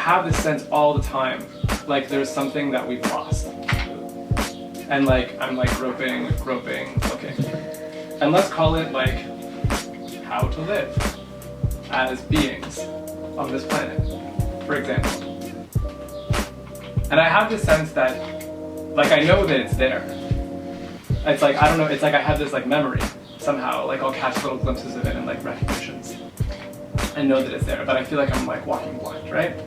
have this sense all the time, like there's something that we've lost. And like, I'm like groping, looking. And let's call it like, how to live as beings on this planet, for example. And I have this sense that, like, I know that it's there. It's like, I don't know, it's like I have this like memory somehow, like I'll catch little glimpses of it and like recognitions and know that it's there, but I feel like I'm like walking blind, right?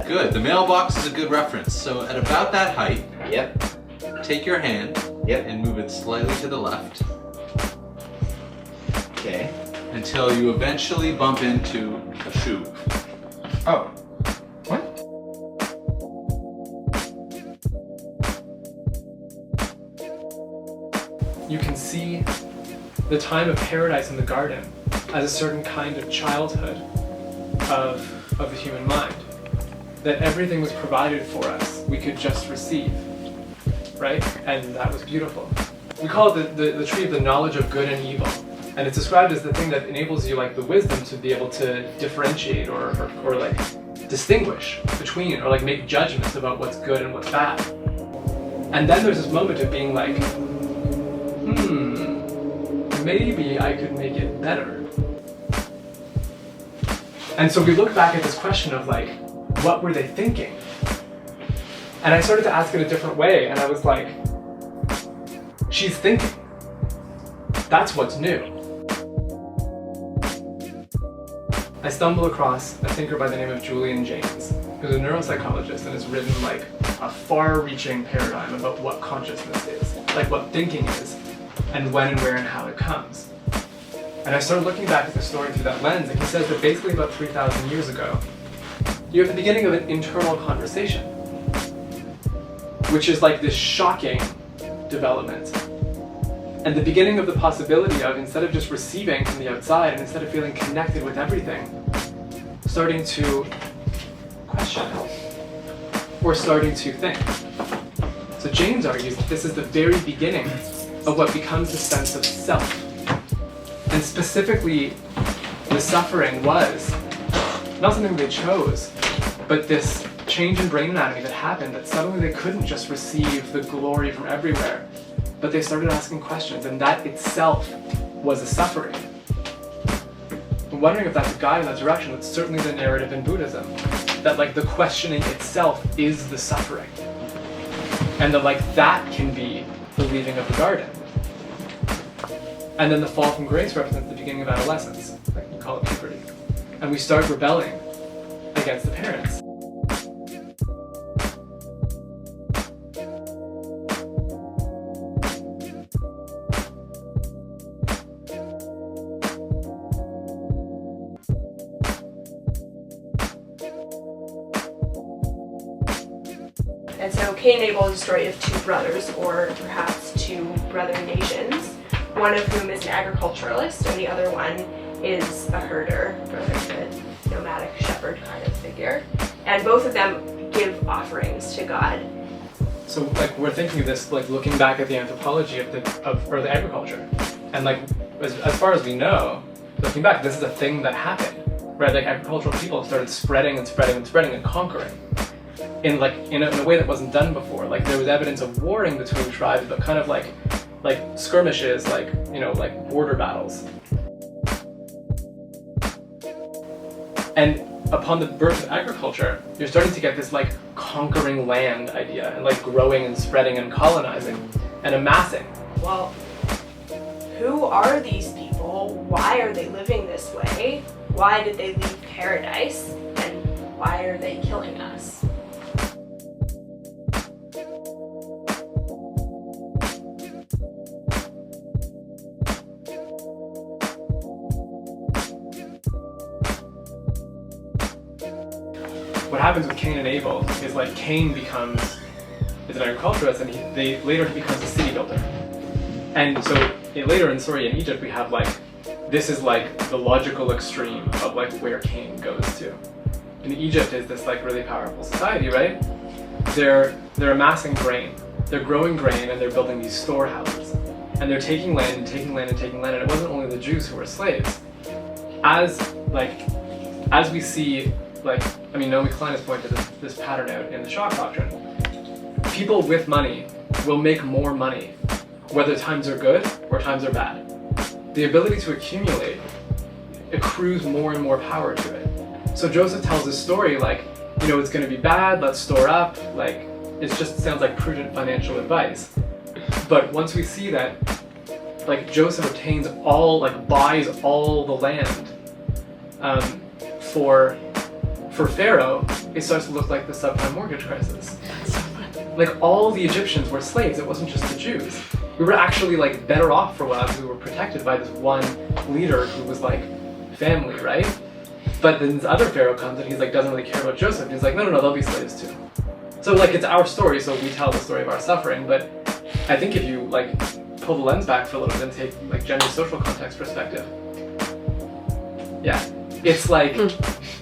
Good, the mailbox is a good reference. So at about that height, Yep. take your hand and move it slightly to the left Okay. until you eventually bump into a shoe. Oh. What? You can see the time of paradise in the garden as a certain kind of childhood of the human mind. That everything was provided for us, we could just receive, right? And that was beautiful. We call it the tree of the knowledge of good and evil. And it's described as the thing that enables you, like the wisdom to be able to differentiate or like distinguish between, or like make judgments about what's good and what's bad. And then there's this moment of being like, maybe I could make it better. And so we look back at this question of like, what were they thinking? And I started to ask it a different way, and I was like, she's thinking. That's what's new. I stumbled across a thinker by the name of Julian Jaynes, who's a neuropsychologist and has written like a far-reaching paradigm about what consciousness is, like what thinking is, and when and where and how it comes. And I started looking back at the story through that lens, and he says that basically about 3,000 years ago, you're at the beginning of an internal conversation, which is like this shocking development. And the beginning of the possibility of, instead of just receiving from the outside and instead of feeling connected with everything, starting to question or starting to think. So James argues that this is the very beginning of what becomes a sense of self. And specifically, the suffering was not something they chose, but this change in brain anatomy that happened, that suddenly they couldn't just receive the glory from everywhere, but they started asking questions, and that itself was a suffering. I'm wondering if that's a guide in that direction. That's certainly the narrative in Buddhism, that like the questioning itself is the suffering, and that like that can be the leaving of the garden. And then the fall from grace represents the beginning of adolescence, like we call it puberty, and we start rebelling against the parents. And so Cain and Abel is a story of two brothers, or perhaps two brother nations, one of whom is an agriculturalist and the other one is a herder, brotherhood, nomadic shepherd kind of figure. And both of them give offerings to God. So like we're thinking of this, like looking back at the anthropology of the agriculture. And like as far as we know, looking back, this is a thing that happened, right? Like agricultural people started spreading and conquering in a way that wasn't done before. Like there was evidence of warring between tribes, but kind of like skirmishes, like border battles. And upon the birth of agriculture, you're starting to get this like conquering land idea, and like growing and spreading and colonizing and amassing. Well, who are these people? Why are they living this way? Why did they leave paradise? And why are they killing us? What happens with Cain and Abel is like Cain is an agriculturalist, and later he becomes a city builder. And so later in Egypt we have like, this is like the logical extreme of like where Cain goes to. And Egypt is this like really powerful society, right? They're amassing grain, they're growing grain, and they're building these storehouses. And they're taking land and taking land and taking land, and it wasn't only the Jews who were slaves. As we see, Naomi Klein has pointed this pattern out in the shock doctrine. People with money will make more money, whether times are good or times are bad. The ability to accumulate accrues more and more power to it. So Joseph tells this story like, it's going to be bad, let's store up, like, it just sounds like prudent financial advice. But once we see that, like, Joseph buys all the land for Pharaoh, it starts to look like the subprime mortgage crisis. Like, all the Egyptians were slaves, it wasn't just the Jews. We were actually like better off for a while because we were protected by this one leader who was like family, right? But then this other Pharaoh comes and he's like doesn't really care about Joseph. And he's like, no, they'll be slaves too. So like it's our story, so we tell the story of our suffering. But I think if you like pull the lens back for a little bit and take like gender social context perspective, yeah, it's like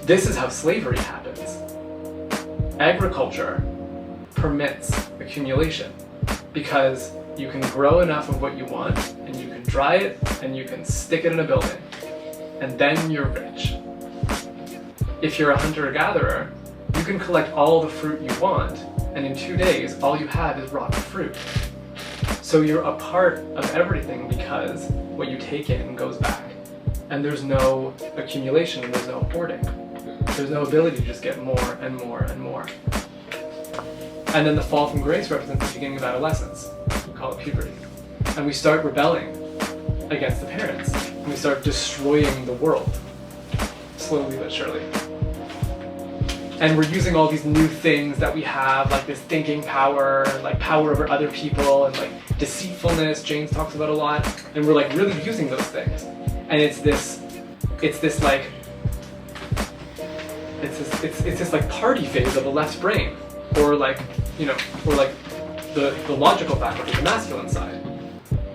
this is how slavery happens. Agriculture permits accumulation because you can grow enough of what you want, and you can dry it, and you can stick it in a building, and then you're rich. If you're a hunter-gatherer, you can collect all the fruit you want, and in 2 days, all you have is rotten fruit. So you're a part of everything because what you take in goes back. And there's no accumulation, and there's no hoarding. There's no ability to just get more and more and more. And then the fall from grace represents the beginning of adolescence. We call it puberty. And we start rebelling against the parents. And we start destroying the world, slowly but surely. And we're using all these new things that we have, like this thinking power, like power over other people, and like deceitfulness, James talks about a lot. And we're like really using those things. And it's this party phase of the left's brain. Or the logical faculty, the masculine side,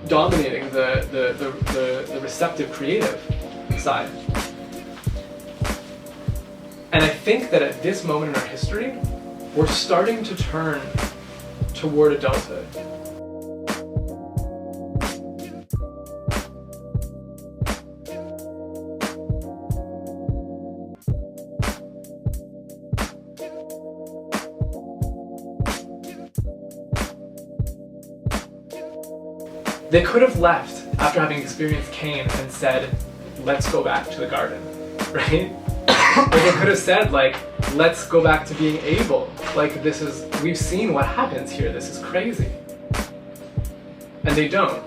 dominating the receptive, creative side. And I think that at this moment in our history, we're starting to turn toward adulthood. They could have left after having experienced Cain and said, let's go back to the garden, right? Or they could have said, like, let's go back to being able. Like, we've seen what happens here, this is crazy. And they don't.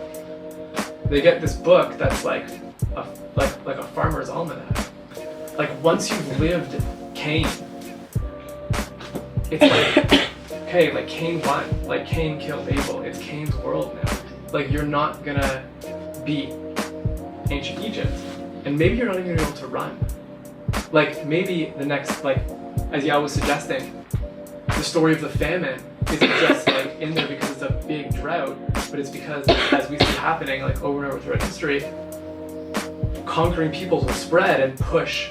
They get this book that's like a farmer's almanac. Like, once you've lived Cain, it's like, okay, like Cain won, like Cain killed Abel, it's Cain's world now. Like, you're not gonna be ancient Egypt. And maybe you're not even able to run. Like, maybe the next, like, as Yao was suggesting, the story of the famine isn't just, like, in there because it's a big drought, but it's because, as we see happening, like, over and over throughout history, conquering peoples will spread and push,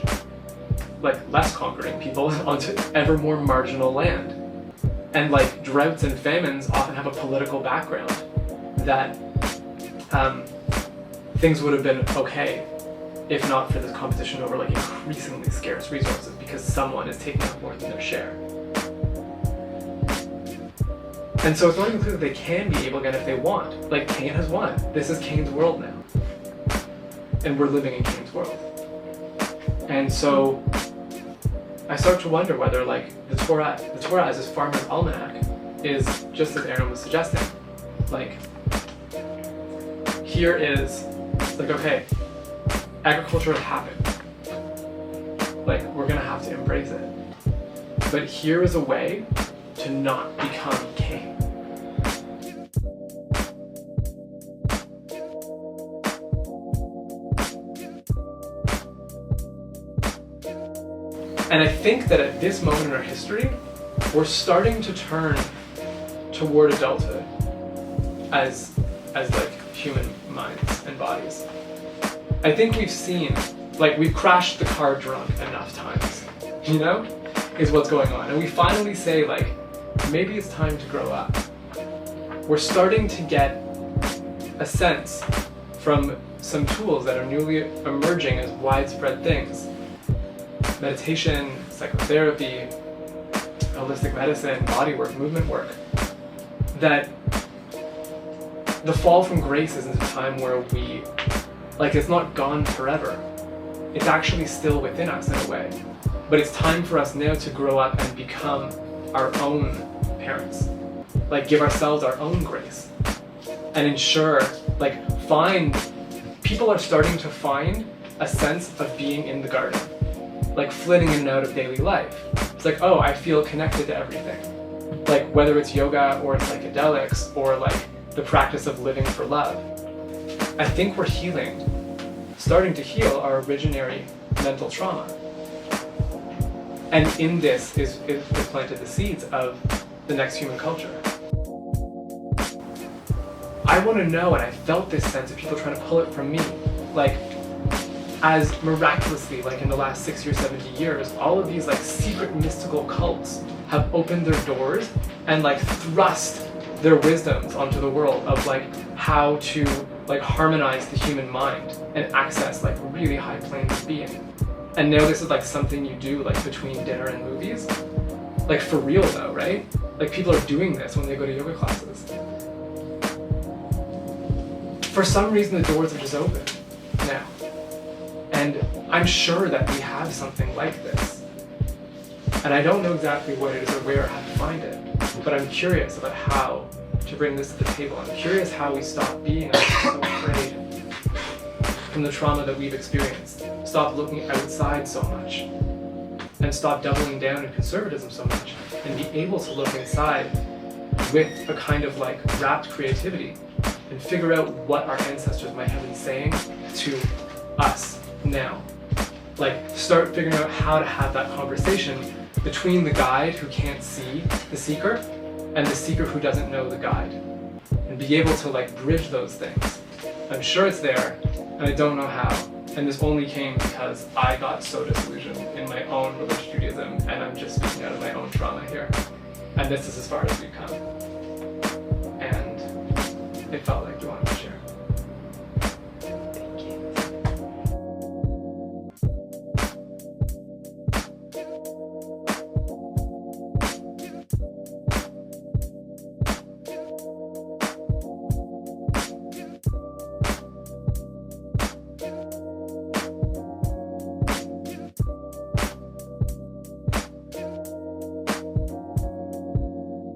like, less conquering people onto ever more marginal land. And, like, droughts and famines often have a political background that things would have been okay if not for this competition over like increasingly scarce resources because someone is taking up more than their share. And so it's not even clear that they can be able again if they want. Like, Cain has won. This is Cain's world now. And we're living in Cain's world. And so I start to wonder whether like the Torah as this farmer's almanac is just as Aaron was suggesting. Like, here is, like, okay, agriculture has happened. Like, we're gonna have to embrace it. But here is a way to not become king. And I think that at this moment in our history, we're starting to turn toward adulthood as like human minds and bodies. I think we've seen, like, we've crashed the car drunk enough times, you know, is what's going on. And we finally say, like, maybe it's time to grow up. We're starting to get a sense from some tools that are newly emerging as widespread things. Meditation, psychotherapy, holistic medicine, body work, movement work, that the fall from grace isn't a time where we, like, it's not gone forever. It's actually still within us in a way. But it's time for us now to grow up and become our own parents. Like, give ourselves our own grace. And ensure, like, people are starting to find a sense of being in the garden. Like, flitting in and out of daily life. It's like, oh, I feel connected to everything. Like, whether it's yoga or psychedelics or like the practice of living for love. I think we're starting to heal our originary mental trauma. And in this is planted the seeds of the next human culture. I want to know, and I felt this sense of people trying to pull it from me, like, as miraculously, like in the last 60 or 70 years, all of these like secret mystical cults have opened their doors and like thrust their wisdoms onto the world of like how to like harmonize the human mind and access like really high planes of being. And now this is like something you do like between dinner and movies. Like, for real though, right? Like, people are doing this when they go to yoga classes. For some reason the doors are just open now. And I'm sure that we have something like this. And I don't know exactly what it is or where or how to find it, but I'm curious about how to bring this to the table. I'm curious how we stop being so afraid from the trauma that we've experienced. Stop looking outside so much. And stop doubling down in conservatism so much. And be able to look inside with a kind of like rapt creativity and figure out what our ancestors might have been saying to us now. Like, start figuring out how to have that conversation between the guide who can't see the seeker and the seeker who doesn't know the guide, and be able to like bridge those things. I'm sure it's there, and I don't know how, and this only came because I got so disillusioned in my own religious Judaism, and I'm just speaking out of my own trauma here, and this is as far as we've come, and it felt like we wanted to share.